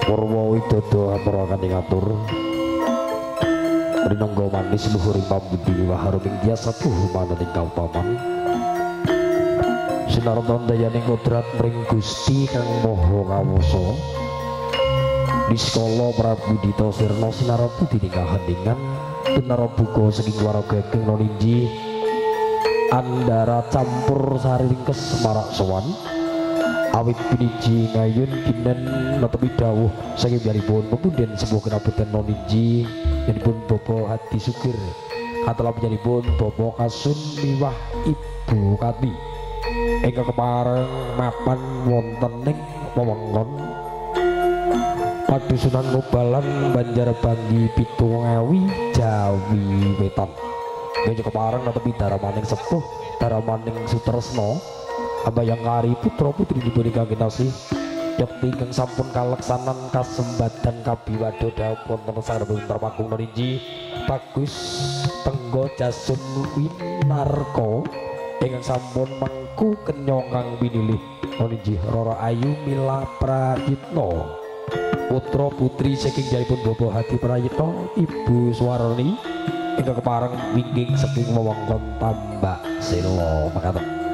Purwa Widodo amara kang ngatur rinangga manis luhuring pambudi waharuming biasa tuh mananing kaupaman sinarta dayaning kodrat mring Gusti kang maha kawasa Niskala Prabu Dita Sirna sinarapu dininggahaningan tunarabuka saking waraga Geng Noninji andara campur sari ringkes marak sowan awit piniji ngayun kinen netepi dawuh saking biaripun pepunden sebuah kenabutan Noninji yanipun Bapa Hati Sugir katelah panjenenganipun Bapa Kasun miwah Ibu Kati ingkang kepareng mapan wonten ing wewengkon Padusunan Ngobalan Banjarbanggi Pitungawi Jawi Wetan ingkang kepareng netepi daramaning sepuh daramaning Sutresna Ambayang Kari putra putri dipun ingkang kinasih yakti ingkang sampun kaleksanan kasembatan kabiwado dawuh wonten sareng Termakung Noninji Bagus Tenggo Jasun Winarko ingkang sampun mangku kenyongang binilih Noninji Rara Ayu Mila Prayitna putra putri saking jaripun Bapa Hati Prayitna Ibu Swarni ingkang kepareng wingking saking wewengkon Tambak Sela makaten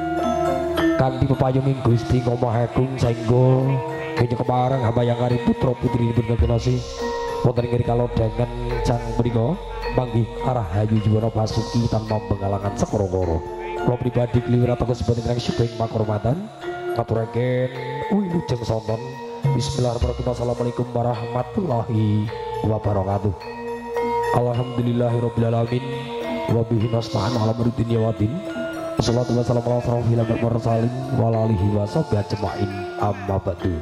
kanthi pepayunging Gusti Ngomah Agung saengga kenya kepareng Ambayang Kari putra putri dipun kinasih wonten ing kalodhangan sang menika panggih arah Hayu Juwana Basuki tanpa bengalangan sekara-kara kula pribadi kliwat atus boten ingkang syukuring makhormatan ngaturaken wilujeng sonten bismillahirrahmanirrahim assalamualaikum warahmatullahi wabarakatuh alhamdulillahirabbil alamin wa bihi nasta'in ala umuri dunya waddin wassalatu wassalamu ala asyrofil mursalin wa alihi wa sahbihi ajmain amma ba'du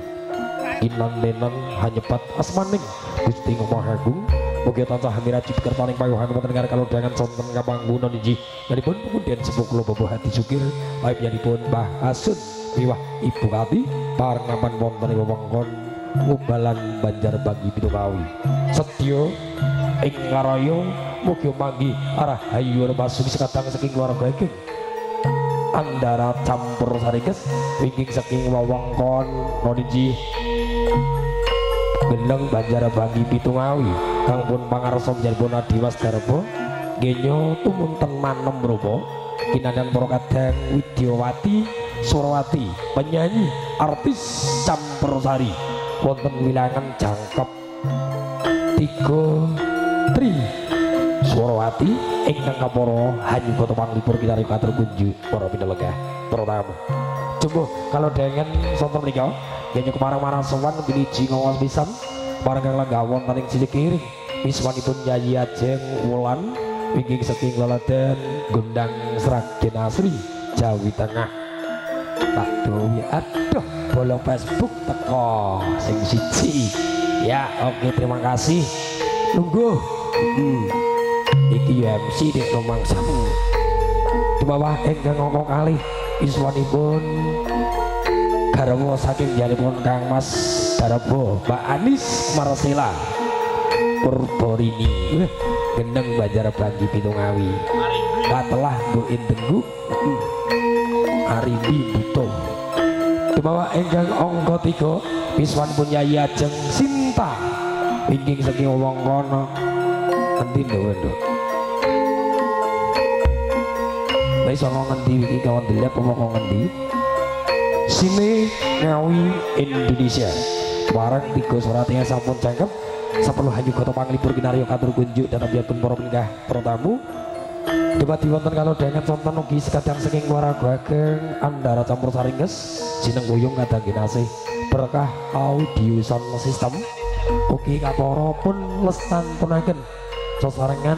inan nenan hanyepat asmaning Gusti Ngomah Agung mugi tansah mirajib kertaning payuhan wonten ing kalodhangan sonten kapanggun Noninji yanipun kemudian sepuh kula Bapa Hati Sugir laip yanipun Mbah Asun miwah Ibu Kati pareng mapan wonten ing wewengkon Ngobalan Banjarbanggi Pitungawi setya ing ngaraya mugi manggi arah Hayu Basuki sekadang saking keluarga Geng andara campur sarikes wingking saking wewengkon Noninji Gendeng Banjarbanggi Pitungawi kang pun pangarsa njalipun Adiwas Darba genya tumunten manem rupa kinandhan para kadang Widyawati Surawati penyanyi artis campur sari wonten wilangan jangkep 3 Tri Surawati ingkang kapara hanyu kota panglipur kita katur kunjuk para pinalegah para tamu jumbo kalau dengan sonten menika nyanyi kemarang marang sowan piniji ngawas pisan marang kang lenggawon paling siji kiring miswanipun Yayi Ajeng Wulan wingking saking laladan Gondang Sragen Asri Jawi Tengah tak dowi aduh bolong Facebook teko sing siji ya oke terima kasih nunggu iki MC dek nomang samu di bawah enggang ngomong kali iswanipun garwa saking jalipun Kang Mas Darbo Mbak Anis Marcela Purborini Gendeng Banjarbanggi Pitungawi katelah Bu Indenggu Aribi Buto di bawah enggang angka 3 iswanipun Yayi Ajeng Sinta wingking saking wewengkon endi lho Lah iso ngendi iki kawan dilihat apa ngendi Sine Ngawi Indonesia barang 3 surat yang sampun cangkem 10 hanyu kota panglipur kinarya katur kunjuk dan biarpun para peningkah para tamu debat wonten kalodhangan sonten ugi sekadang saking waraga Geng andara campur saringges jeneng boyong kadang kinasih berkah audio sound system ugi kapara pun lestantunaken sesarengan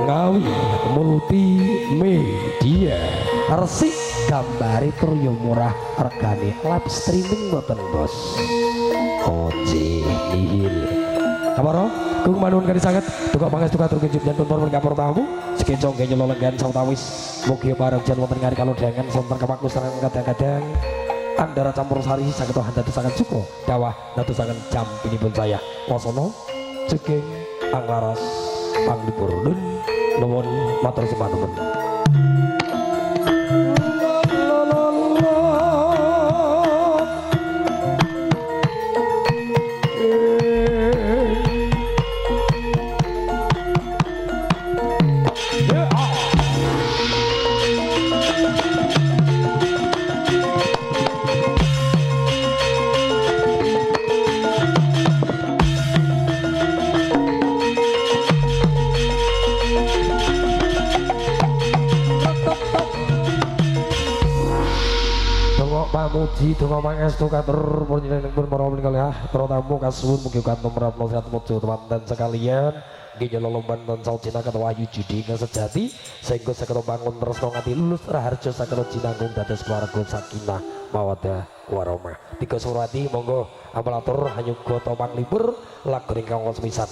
Ngawi multimedia resik gambari turyo murah regane live streaming boten bos oje nihil kaparo kung manuhun kadi sanget tukok pangestu katur kunjuk dan tuntun menggapur tamu sekencong kaya nyolonggan sautawis mugi bareng jan wonten ngari kalodhangan sonten kapakusan kadang-kadang andara campur sari saged dadosaken suka dawah dadosaken jam pinipun saya wasana cegeng anglaras panglipur nun nuwun matur sembah nuwun Dongo pamuji dongo pangestu katur panjenenganipun para kalih para tamu kasuwun mugi kantun merapno sehat mojo teman-teman sekalian nggih lelomban tansah jinakat wahyu judi ingkang sejati sehingga saged bangun tresna nganti lulus raharja saged jinanggung dados keluarga sakinah mawaddah warahmah. Tiga surati monggo apalatur hanyuga topang libur lagu ingkang sepisan.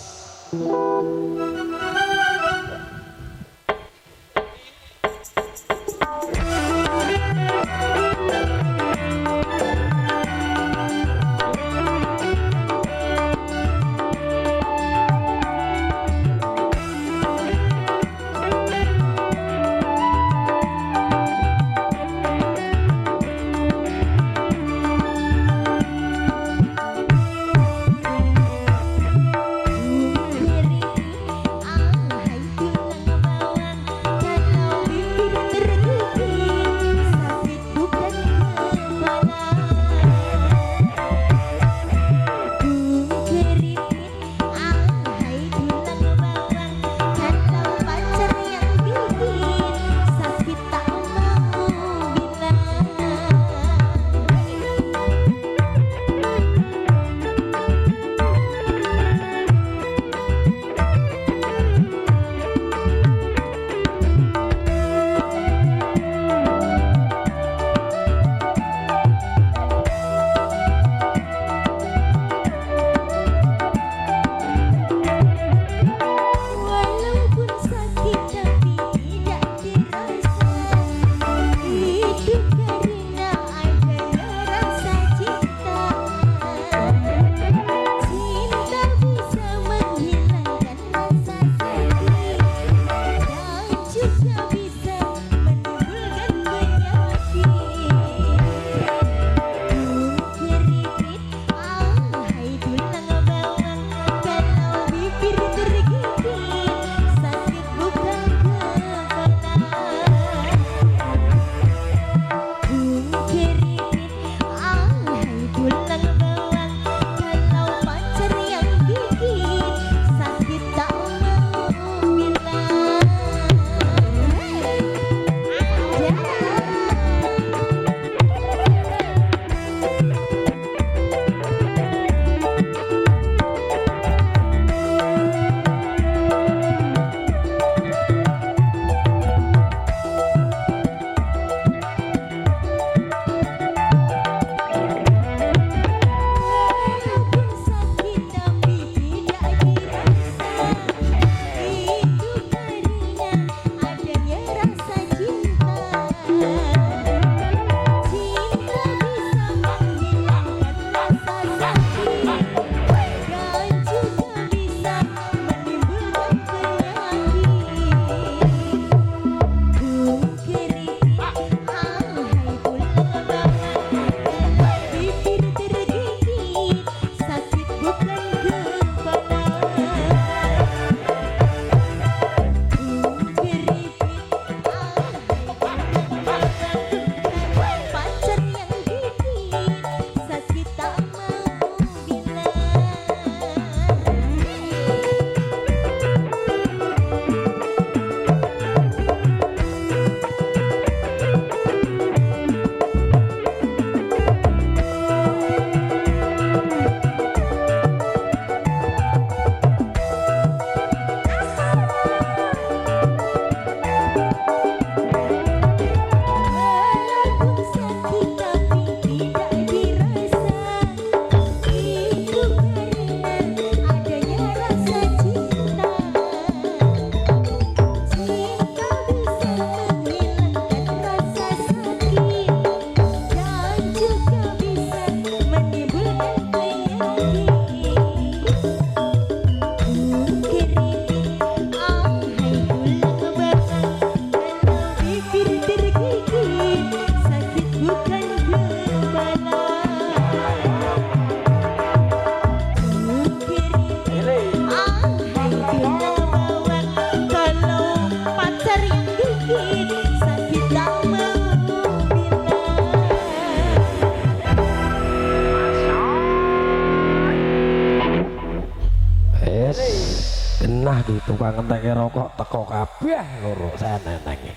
Genah di tukang ngentek rokok teko kabeh loro senenenge.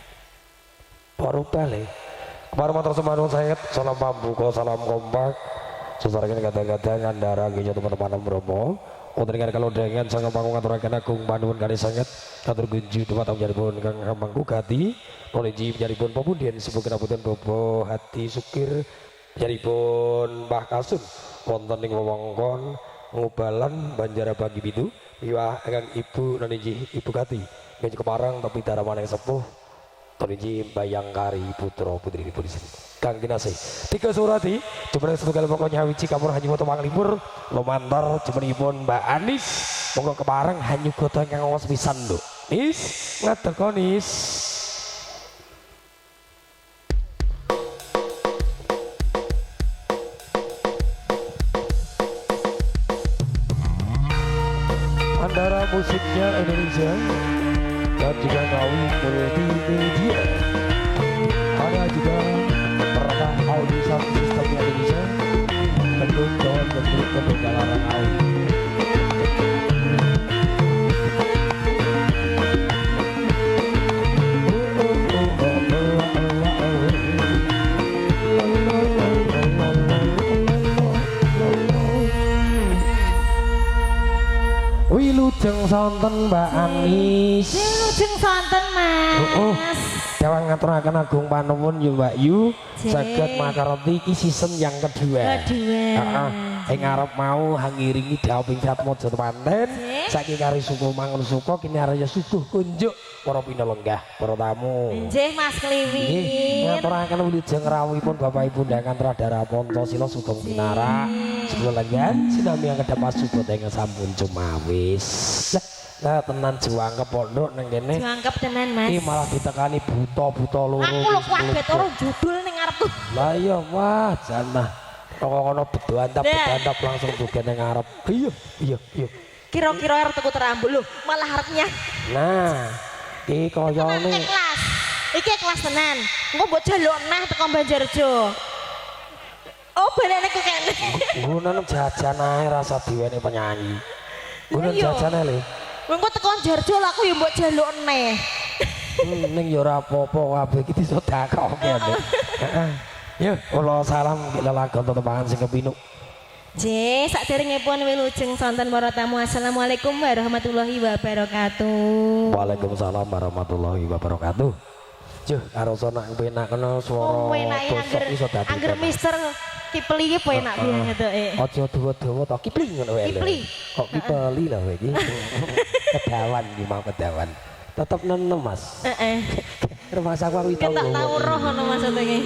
Baru balik Para matur sembah sayet salam pambuka salam kompak. Sesarakan kata-kata ngandara nggih teman-teman Bromo. Wonten ingkang kalodhengan sang panggung ngaturaken agung panuwun kali sanget katur gunju dhumateng panjenenganipun Kang Hamangku Gati. Poliji panjenenganipun pepundhen sepuh kenapunten Bobo Hati Sukir panjenenganipun Mbah Kasun wonten ing wewengkon Ngubalan Banjarabagi Pitu miwah ingkang Ibu Naniji Ibu Gati nggih keparang tapi daramaning sepuh Toniji Bayangkari putra putri pun disini Kang Kinasih tiga surati jumlah satu kali pokoknya wici kamur hanya foto manglipur lumantar jemenipun Mbak Anis monggo keparang hanya kota yang ngawas pisan lho is ngatekonis antara musiknya Indonesia dan juga Ngawi Multimedia ada juga perekam audio sound system Indonesia bentuk dan bentuk galaran audio wilujeng sonten Mbak Anis wilujeng sonten Mas Dewa ngaturaken agung panuwun yu Mbak Yu saged makarti iki season yang kedua ing ngarep mau hangiringi dawuh Satmojo Tepanten saiki kari suku mangun suka kini araya suguh kunjuk para pinalenggah para tamu nggih Mas Kliwin ngaturaken wilujeng rawuhipun Bapak Ibu Ndangan Tradara Pancasila Sugeng Pinara sebelum lanjut sinami yang kedap masuk yang sampun cumawis nah tenan juangkep pondok nang kene juangkep tenan Mas iki malah ditekani buta-buta loro aku lho kuwabet ora judul ning ngarepku lah iya wah janah kono bedantap langsung juga ning ngarep iya kira-kira arep tuku terambut lho malah arepnya nah iki koyone iki kelas tenan engko mbok jaluk neh teko Banjarjo oh balene ku kene gunan jajan ae rasa diwene penyanyi gunan jajan ae lho engko teko Jarjo lho aku ya mbok jaluk neh ning ya ora apa-apa kabeh iki disodakoke heeh yo kula salam lelagon tetepangan sing kepinuk J, sakderengipun wilujeng sonten para tamu. Assalamualaikum warahmatullahi wabarakatuh. Waalaikumsalam warahmatullahi wabarakatuh. Juh, karo sonak penak kena swara bosok iso dadi. Angger Mister Kipli iki penak banget to. Aja dawa-dawa to Kipli ngono wae. Kipli. Kok Kipli lho iki. Kedawan iki mau kedawan. Tetep nenem Mas. Heeh. Rumah sak kuwi tau. Tak tau roh ngono maksud iki.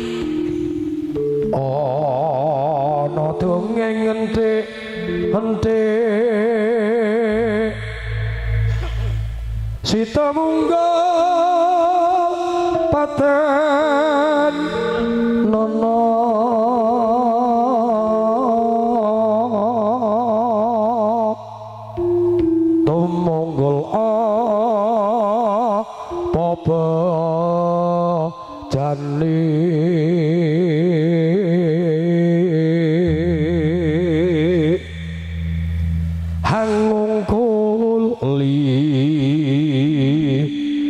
Ana dongeng entik Sita munggah paten nono tumonggol apa jani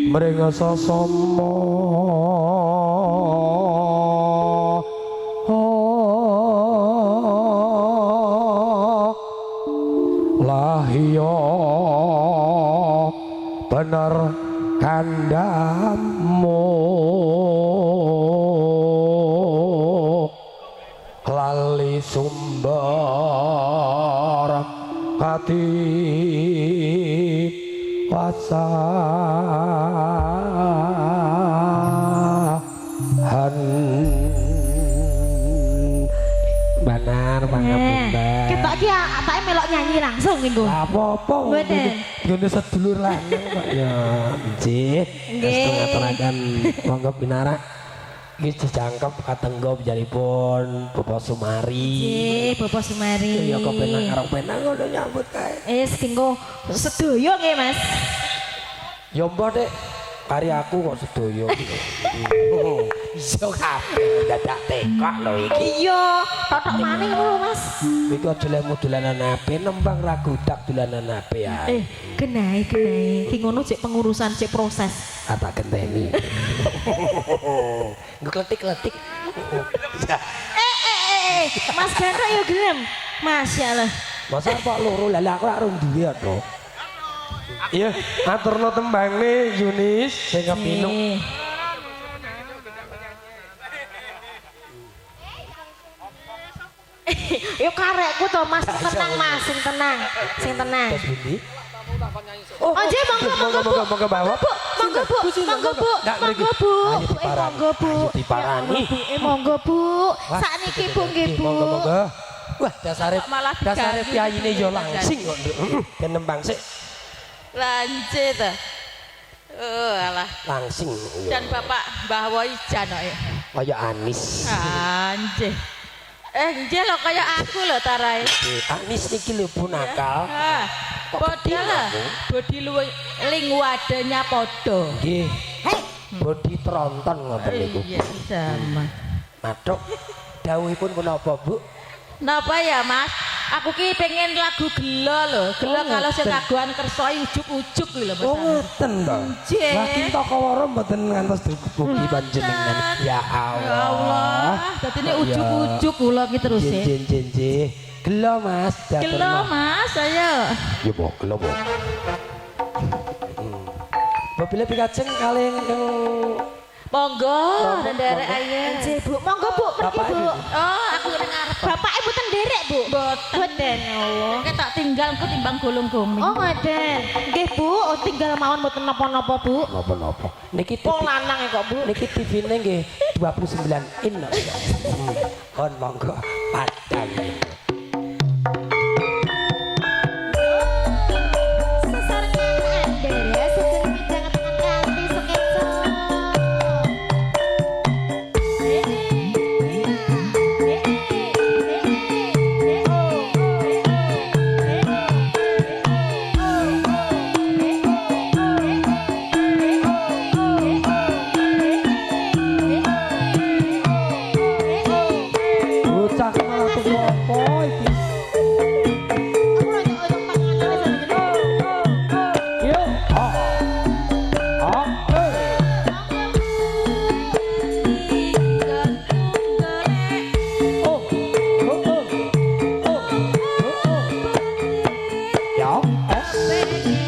mrengasa sama lahya bener kandamu lali sumber hati pasahan benar pangapunda ketok iki atake melok nyanyi langsung nggo apa-apa ngene sedulur lanang kok ya nggih ngaturaken monggo pinara iki jangkep katenggo panjenenganipun Bapak Sumari nggih Bapak Sumari ya kepenak karo penak ngono nyambut kae dinggo sedaya nggih Mas ya mbok Dek kari aku kok sedaya iso kabeh dadak tekok lho iki iya totok maning lho Mas iki aja lemu dolanan HP nembang ra godak dolanan HP ya genahe ki ngono cek pengurusan cek proses tak genteni. Nggo kletik-kletik. Mas Gandro yo gelem. Masyaallah. Masa Pak loro lah aku ora duwe to. Iya, aturno tembangne Yunis sing kepinuk. Yo karekku to Mas, tenang Mas, sing tenang. Sing tenang. Terus pundi? Oh, nggih monggo Bu. Monggo bawa. Monggo Bu. Monggo Bu. Monggo Bu. Monggo Bu. Diparani. Monggo Bu. Sakniki Bu nggih Bu. Monggo. Wah, dasare piyayine yo langsing kok, Nduk. Ben nembang sik. Lancet. Alah. Langsing. Dan Bapak Mbah Woijan kok ya. Kaya Anis. Anjir. Nggih lho kaya aku lho tarae. Anis niki lho Bu nakal. Padha lah. Bodi ling wadenya padha. Nggih. Bodi tronton ngoten niku. Iya sama. Matuk. Dawuhipun punapa, Bu? Napa ya Mas? Aku ki pengen lagu gelo lho. Gelo kalau sing kagungan kersa ujuk-ujuk lho Mas. Oh ngoten to. Nggih. Lah kita kawara mboten ngantos dugi panjenengan. Ya Allah. Allah. Dadi ini ujuk-ujuk kula ki terus e. Nggih. Gelo Mas. Gelo Mas, ayo. Ya Bu, gelo Bu. Bila pikajeng kalih Monggo, nderek ayo. Nggih Bu, monggo Bu, pergi Bu. Oh, aku nang ngarep. Bapak Ibu tenderek Bu. Boten Allah. Kayak tak tinggal engko timbang golong goming. Oh ngoten. Nggih Bu, tinggal mawon mboten napa-napa Bu. napa-napa. Niki Wong lanang kok Bu. niki TV-ne nggih 29 in. Kon monggo padang. Bocah malah tuku apa iki? Yo.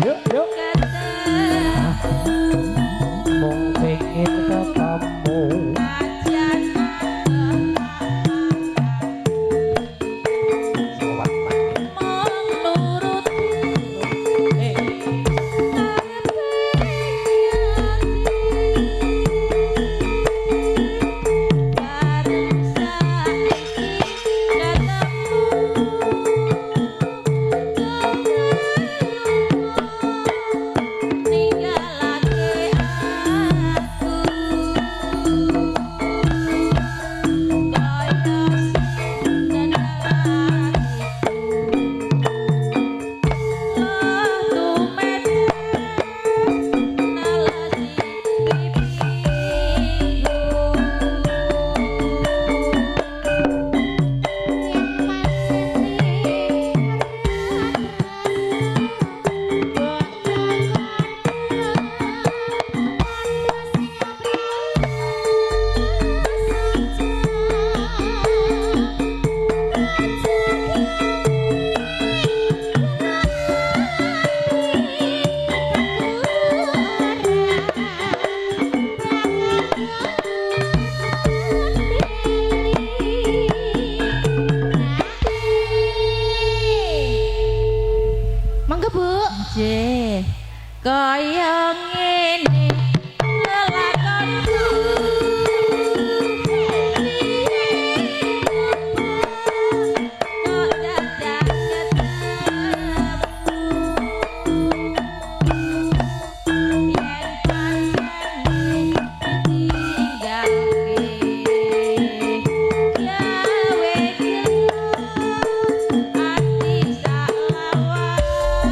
Ya, yuk. Mung pengen ketemu. Monggo Bu. Nggih. Kaya ngene lelakonku. Kok dadak ketemu. Yen pancen ditinggalke. Gawe gelo ati sak lawase.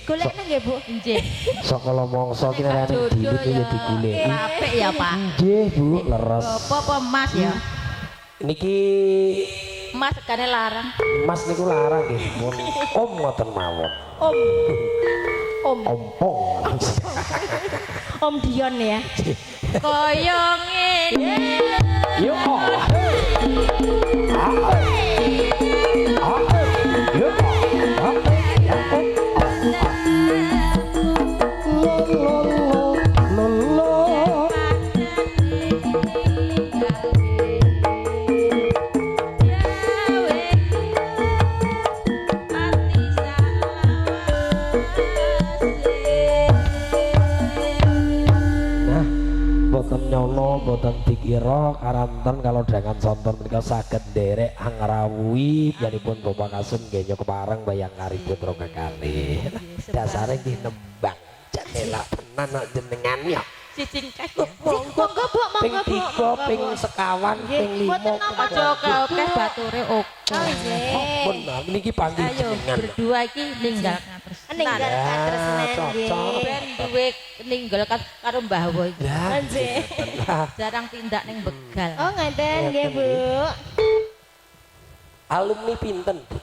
Golekna nggih, Bu. Nggih. Saka mongso ki nek Jodoh dilip ya digoleki. Apik ya, Pak. Nggih, Bu, leres. Apa Mas ya? Niki Mas sekane larang. Mas niku larang nggih, pun Om ngoten mawon. Om. Om. Ompong. Om Dion ya. Kaya ngene. Yo. Yo. Nah, boten nyono, boten dikira karanten kalau dengan sonton menika saged nderek angrawuhi yanipun Bapak Kasum nggih kepareng bayang kari putra kekalih. Dasare nggih nembang jendela tenan kok jenengan ya. Cicingkes. Monggo, Bu, Ping monggo, Bu. 3, ping sekawan, ping 5. Mboten napa Aja oke bature oke. Oh, nggih. Pun niki panggih Ayo jenengan. berdua iki ninggal katresnan. Ninggal katresnan nggih. cocok. Ben duwe ninggal karo Mbah Wo iki. Lah, Nggih. Jarang tindak ning begal. Oh, ngaten nggih, Bu. alumni pinten, Bu?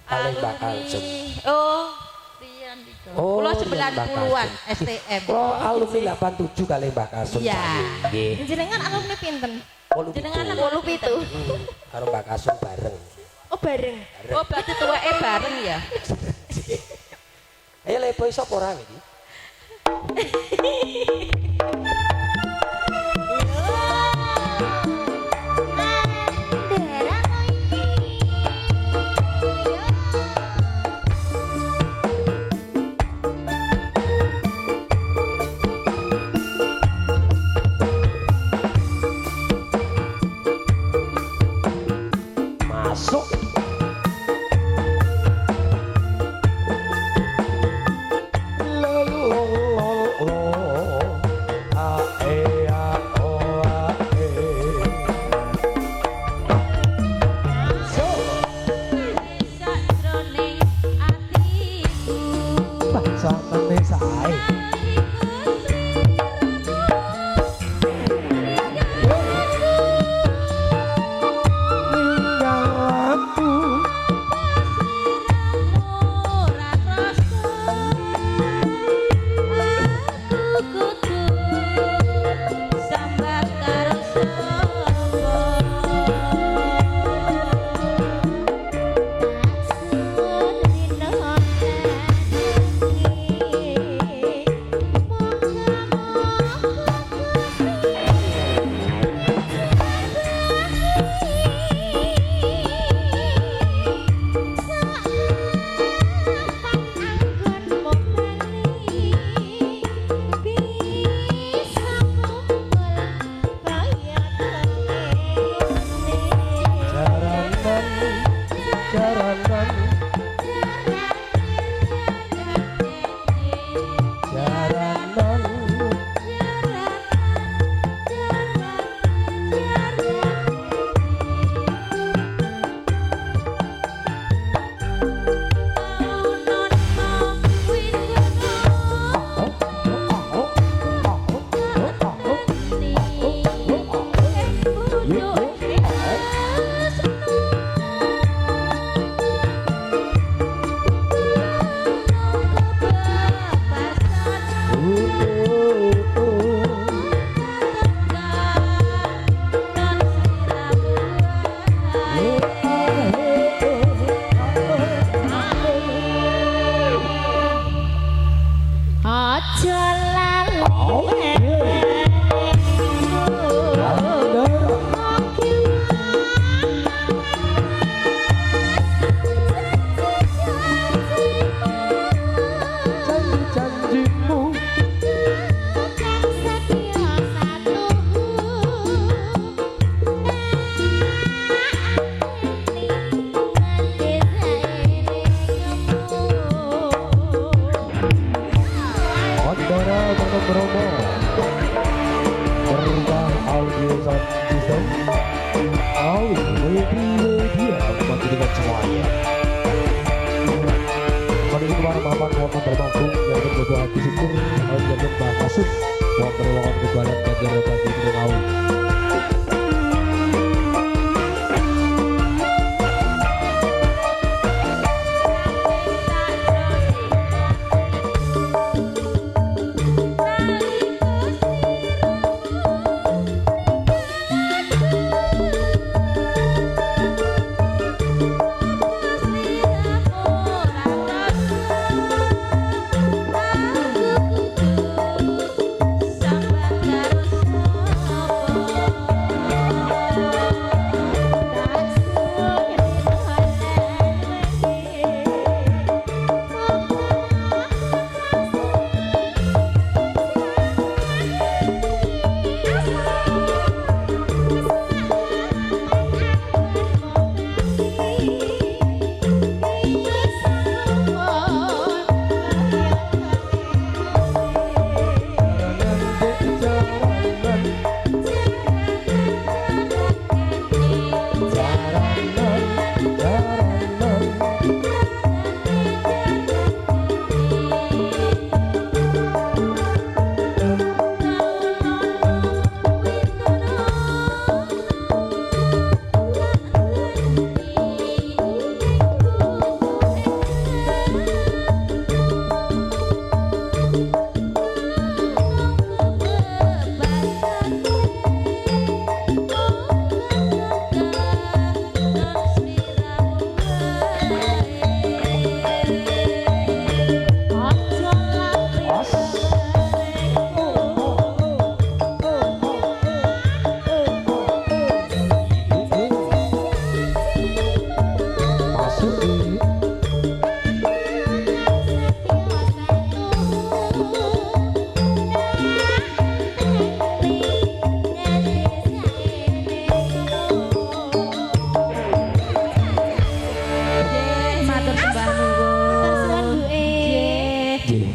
Paling bakal jen. Oh, riyen iki. Oh, Kula riyen Mbak 90-an Kasum. STM. Kalau alumni 87 kali Mbak Kasum. Iya. Nggih. Jenengan alumni pinten? Jenengan Wolu pitu. Karo Mbak Kasum bareng. Oh, bareng. Oh, berarti tuweke bareng ya. Ayo lepo iso apa ora iki? Masuk. Sakroning atiku. Samane sae. Ora rasa aku kudu sambat karo Jaranan, jaranan, Aja lalu janji-janjimu Bandara Tanah Bromo Berkah audio sound system media bagi dengan semuanya. Kembali keparang mapan wonten Dermagung yang berdoa hati syukur yang Mbah Kasus wonten wonten kebalan Banjar Pagi Ngawi.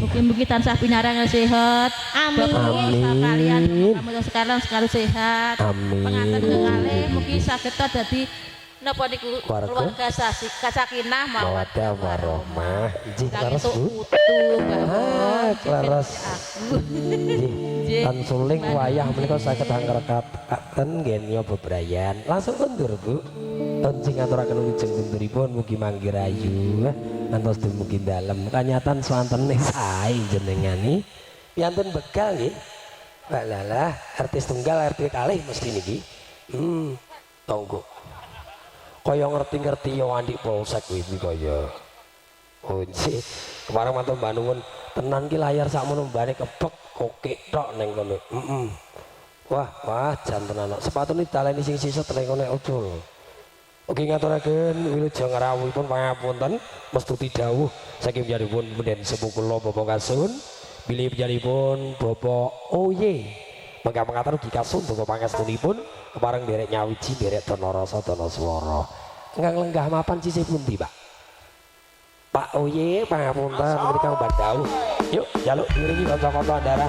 Mugi-mugi tansah pinarang sehat. Amin. Kalian kamu sekarang sehat. Amin. Pengantin kekalih mugi saged dadi napa niku keluarga sakinah mawaddah warahmah. Nggih leres Bu. Leres. Nggih. Tan suling wayah menika saged anggerkaken nggih bebrayan. Langsung kondur Bu. Tonjing aturaken wilujeng konturipun mugi manggi rayu. Ngantos dumugi dalem kanyatan swantene sae jenengani piantun begal nggih. Walalah artis tunggal artis kalih mesti niki. Tonggo. Kaya ngerti-ngerti yo andik polsek kuwi kaya. Oh nggih. Kemarang mantu Mbak Nuwun tenan ki layar sakmono mbane kebek kokek tok ning kono. Wah, jan tenan. Sepatune daleni sing sisa ning kono ojo. Oke ngaturaken wilujeng rawuhipun pangapunten mestuti dawuh saking piyambakipun Punden sepuh kula Bapak Kasun bilih piyambakipun Bapak Oye mangga pangatur ugi kasun Bapak pangestunipun kepareng derek nyawiji derek dana rasa dana swara ingkang lenggah mapan sisih pundi Pak Pak Oye pangapunten menika mbah dawuh yuk jaluk diringi kanca-kanca andara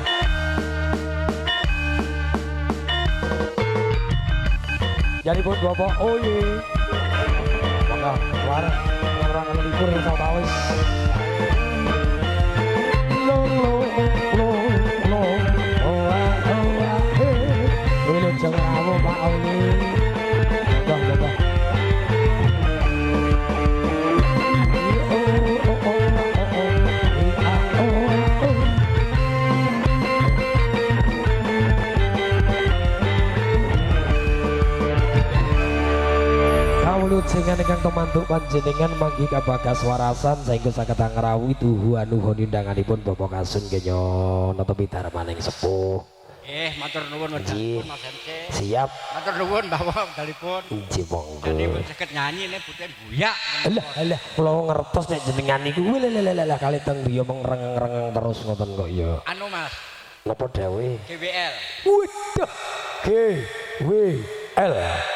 jadi pun Bapak Oye mangga warang orang libur sawetawis lo wilujeng rawuh Pak Oye monggo Lujengan ingkang temantuk panjenengan manggi kabagas warasan saengga saged ngrawuhi tuhu anuhun undanganipun Bapak Kasun kenya netepi darmaning sepuh. Matur nuwun wedhaspun Mas MC. Siap. Matur nuwun Bapak wedhalipun. Nggih monggo. Dipun saged nyanyi nek putih buyak. Alah kula ngertos nek jenengan niku lha kali teng griya mengreng-reng terus ngoten kok ya. Anu Mas. Napa dawuh? GWL. Waduh. GWL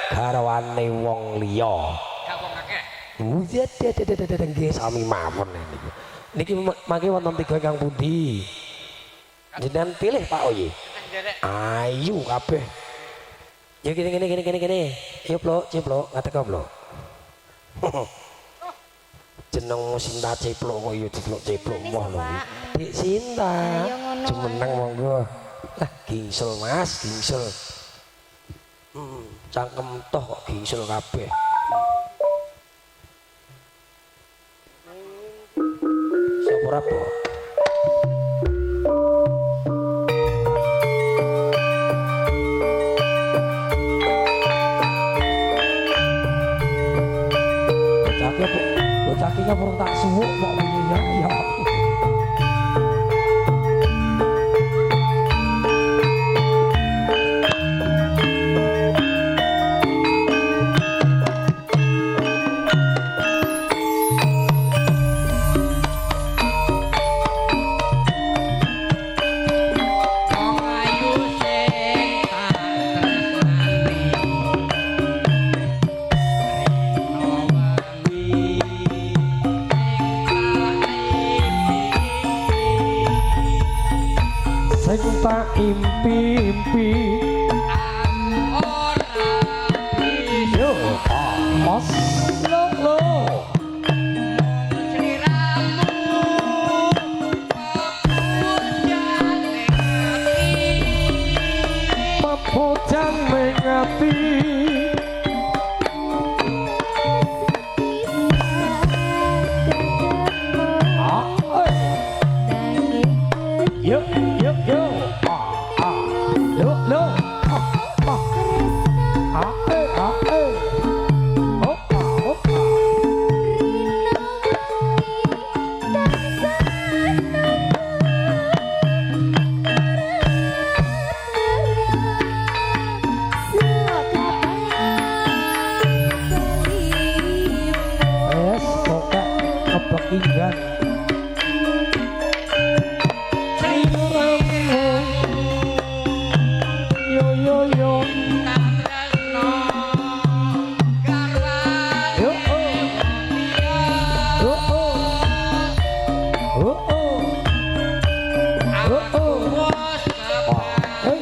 garwane wong liya. Gak wong akeh. Nggih sami mawon niku. Niki mangke wonten tiga ingkang pundi? Jenengan pilih Pak Oye. Ayu kabeh. Ya gini. Ayo plok, ciplok, ngateko plok. jenengmu Sinta Ceplok kok ya ceplok-ceplok Ini moh lho. Pak. Dik Sinta. Ya ngono Jumeneng monggo. Lah gingsel Mas, gingsel. Cangkem toh kok gingsel kabeh. Sapa ora, Po? Bocahnya purung tak suwuk kok ya ya. Tak impi-impi ora yo mas lo sliramu pepojang mengati yo yo yo lo lo kepekingan yo yo yo tresno garwane yo oh oh oh oh wis hey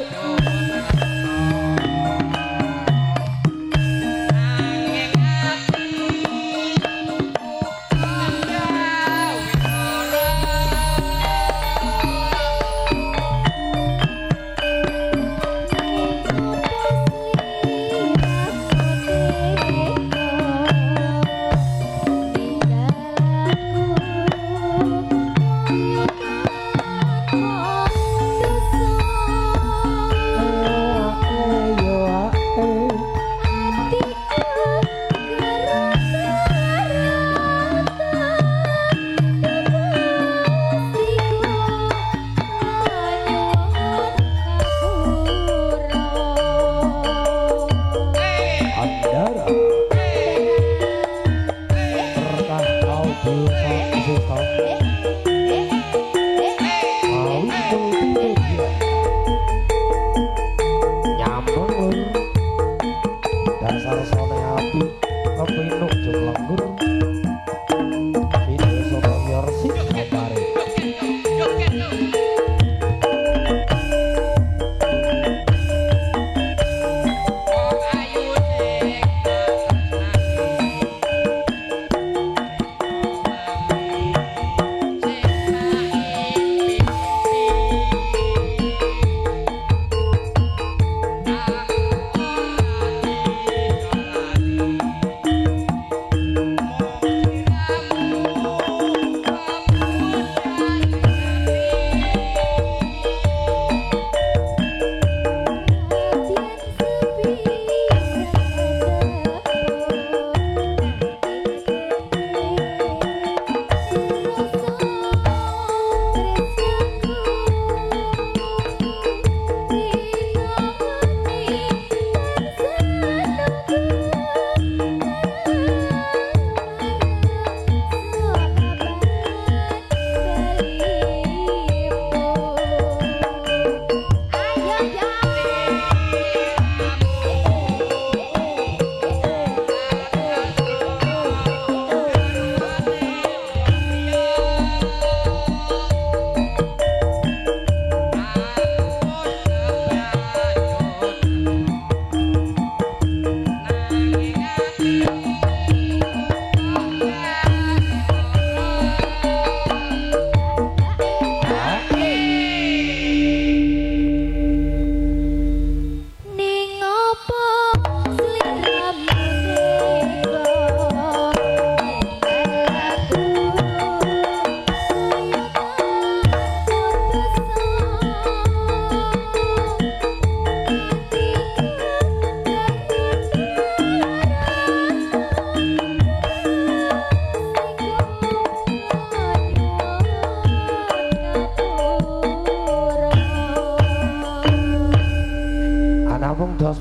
nanging ati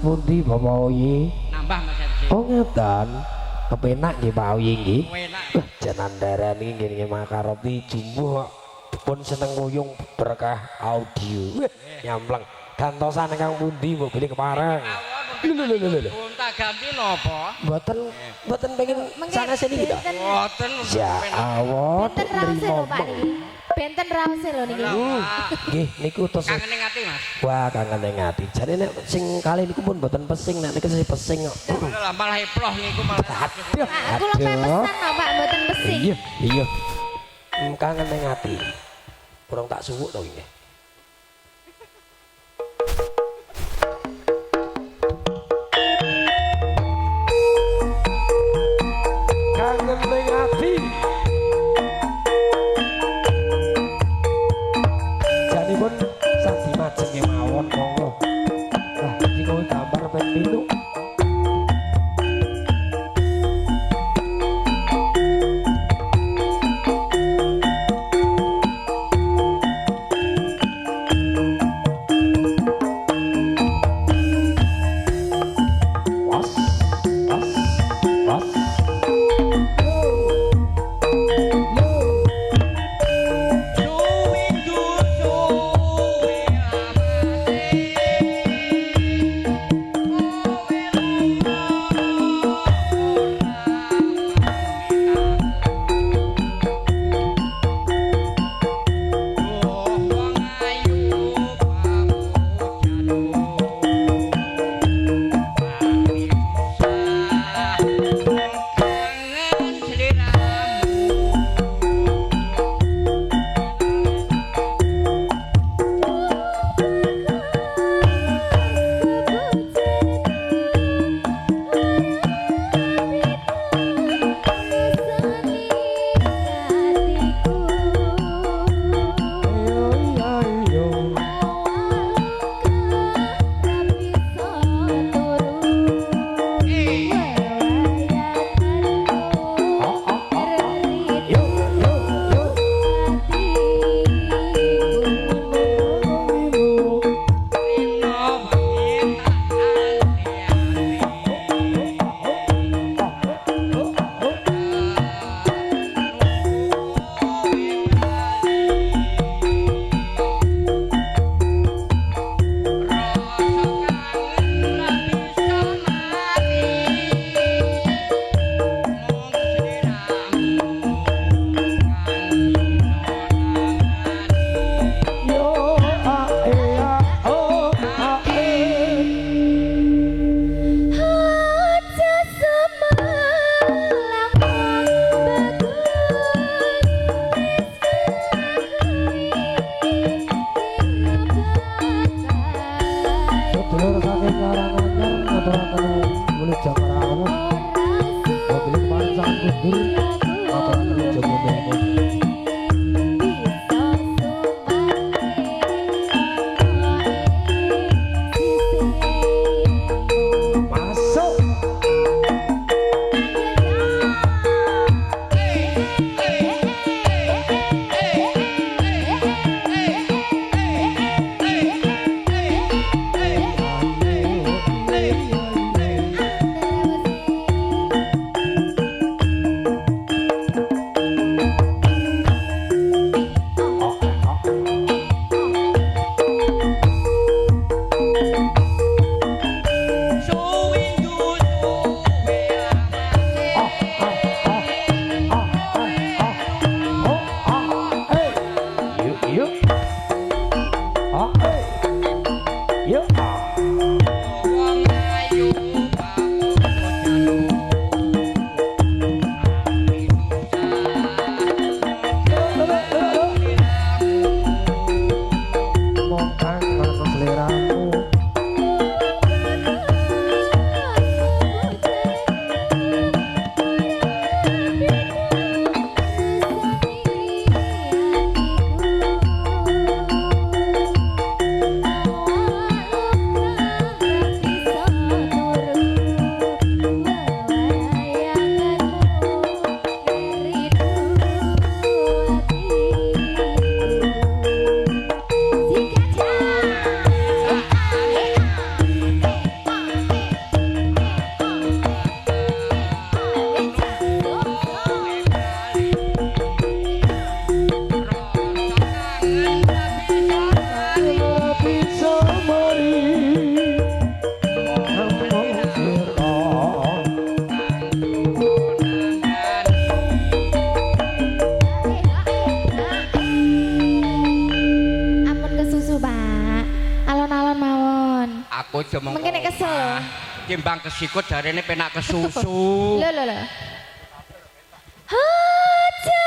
pundi Bapak Oyi? Nambah Mas MC. Oh ngeten. Kepenak nggih Pak Oyi nggih. Enak. Janan daerah ini gini makaroti jumbo pun seneng nguyung berkah audio nyampleng gantosan kang pundi mbok beli kepareng lho Unta ganti napa? mboten pengen sana sini gitu Mboten. ya awon Benten raose lho Pak niki. Benten raose lho niki. nggih niku tos Kangen ning ati Mas. wah kangen ning ati jane nek sing kali niku pun mboten pesing nek niku sing pesing kok Lah malah heploh niku malah. aduh Pak kula pemesan lho Pak mboten pesing. iya kangen ning ati kurang tak suwuk to iki kangen ning ati janipun sadi majenge mawon monggo lah iki kowe gambar ben pitu was was was Suwi suwi amase. timbang kesikut jarene penak kesusu. Lho. Aja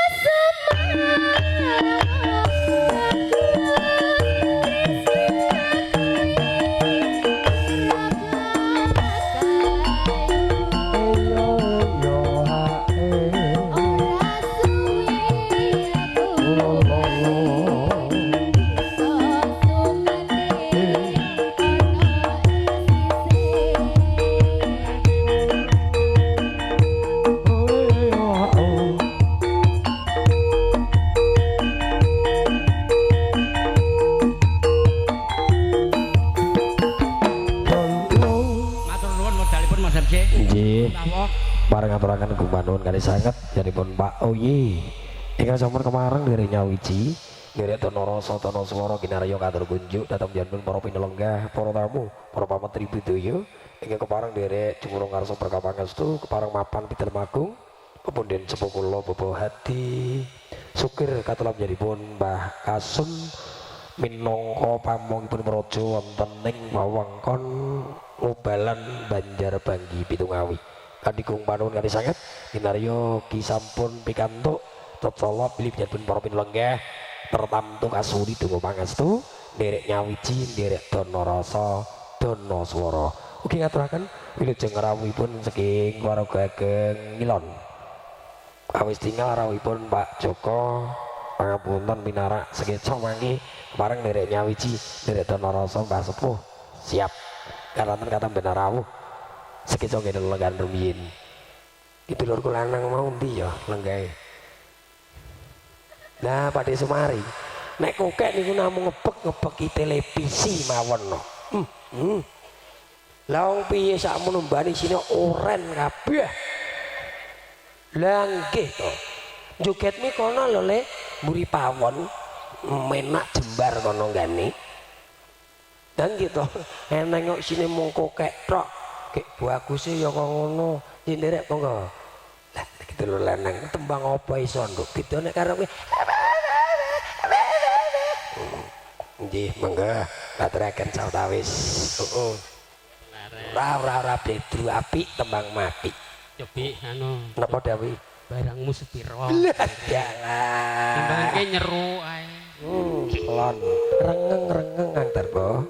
Matur nuwun modalipun Mas MC. Nggih. Napa? Bareng aturaken gumanun kali sanget jaripun Pak Oyi. Ingkang sampun kemareng dari nyawiji, dari Tonorasa Tonoswara kinarya katur kunjuk datang jantung para pinelenggah, para tamu, para pametri budaya. Ingkang kepareng dari Jumurung Ngarsa Berkapangestu, kepareng mapan Pitelemagung, kemudian sepuh kula Bapak Hadi, sukir katelap jaripun Mbah Kasum, minangka pamongipun praja wonten ing wewengkon Ngubalan Banjarbanggi Pitungawi. Kadikung panuwun kali sanget kinarya ki sampun pikantuk tetala bilih pun para pinelenggah tertamtu kasuri donga pangestu nderek nyawiji nderek Donorasa Donoswara. Ugi ngaturaken wilujeng rawuhipun saking keluarga Ageng Ngilon. Awis tinggal rawuhipun Pak Joko pangapunten pinarak sekeca mangke bareng nderek nyawiji nderek Donorasa Mbah Sepuh siap karanten kata benar rawuh sekeca ngene lenggan rumiyin. Itu lurku lanang mau ndi ya lenggahe. Nah, Pak De Sumari, nek kokek niku namung ngebeki televisi mawon no. Lah wong piye sakmono mbane sine oren kabeh. Lah nggih to. Joget mi kono lho Le, mburi pawon menak jembar kono gane. Dan gitu, eneng kok sine mung kokek tok. Kek baguse ya kok ngono. Nderek monggo. Lah gitu lho lanang tembang apa iso nduk gitu nek karo kowe. Nggih, monggo aturaken sawetawis. Heeh. Ora bedru apik tembang mati. Cobi anu Napa dawuh? barangmu sepiro? Lah dalah. Timbangke nyeru ae. Lon rengeng Kang Darbo.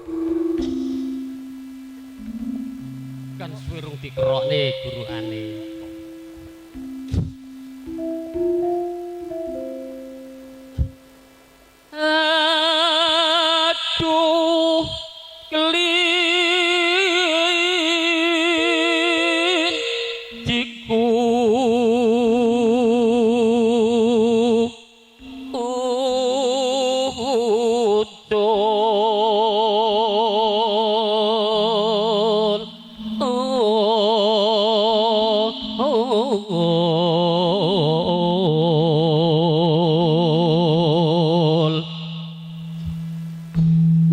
Kan suwe rung dikerokne gurukane. Aduh kelinciku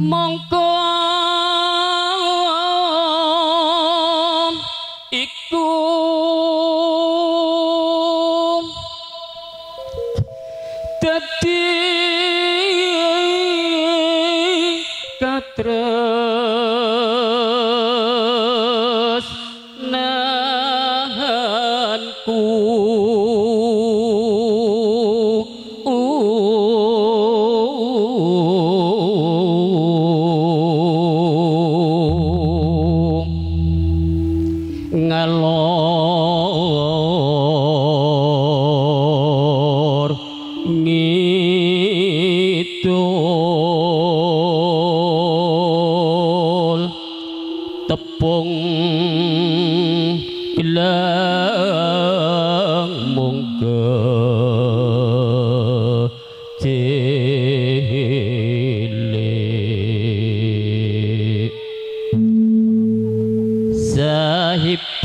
mongko iku dadi katresnanku ngalor ngidul tepung gelang mungke cilik sahipun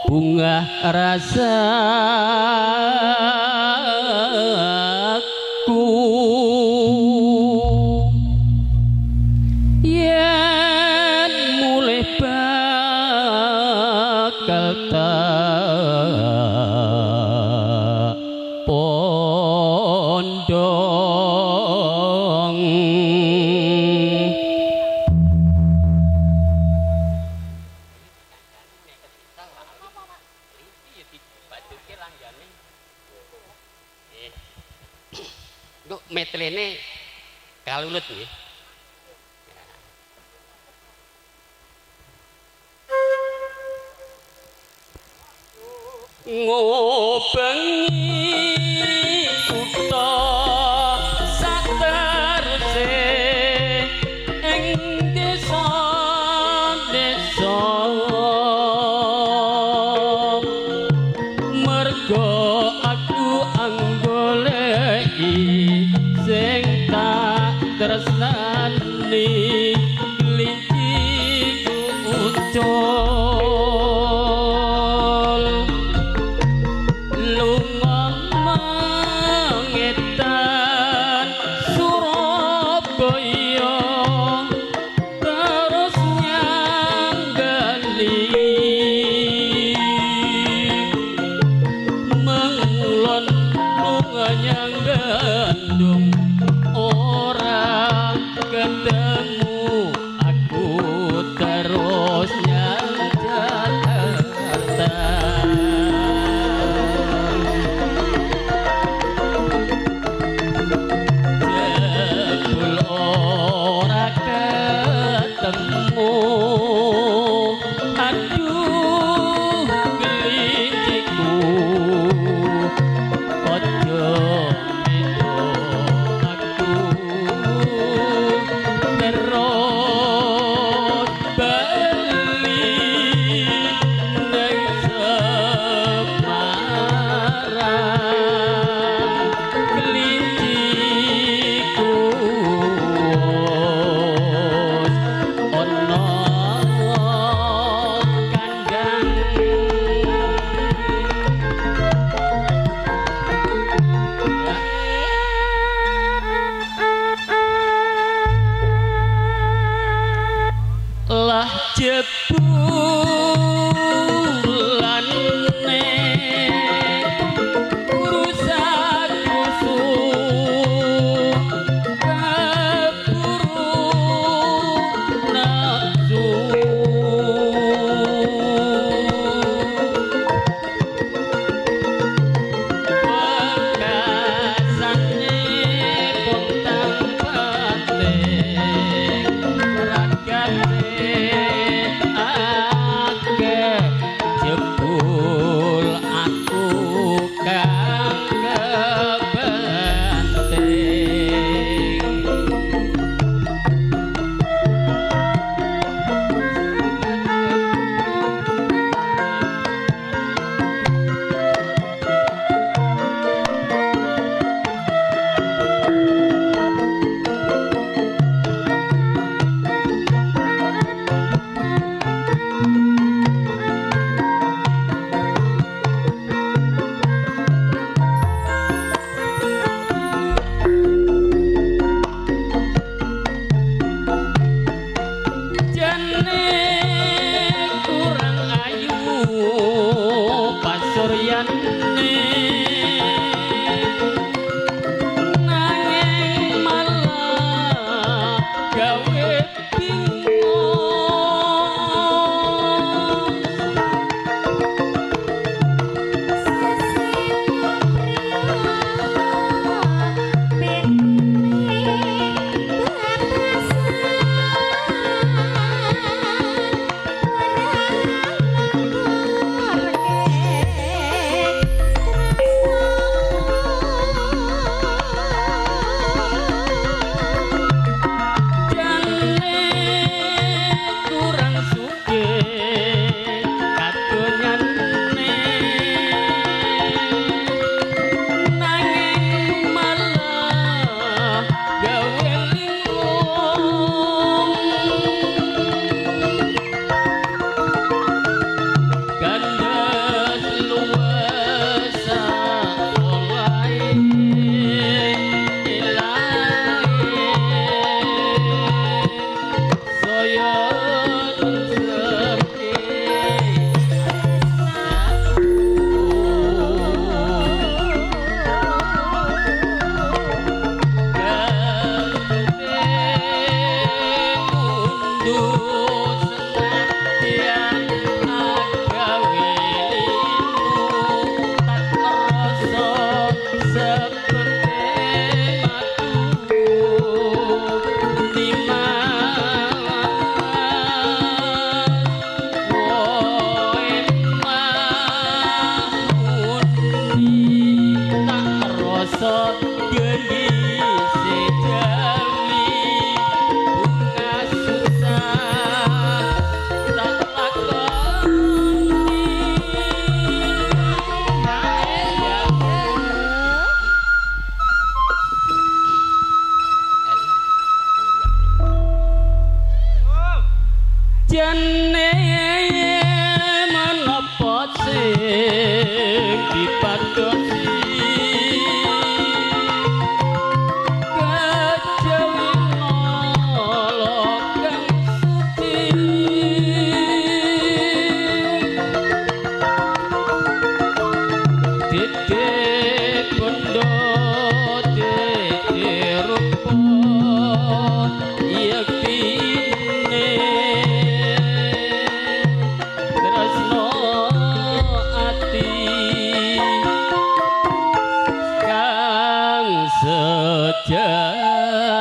bunga rasaku yen mulih bakal tak pondong metlene kalulut nggih. Ngobengi kutha saterse ing desa-desa mergo aku anggoleki sing tak tresnani klinciku ucul lunga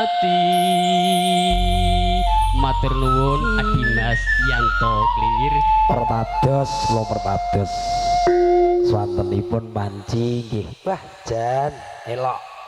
ati. Matur nuwun Adimas Yanto Kliwir. Pertados lo pertados swantenipun panci nggih. Wah jan elok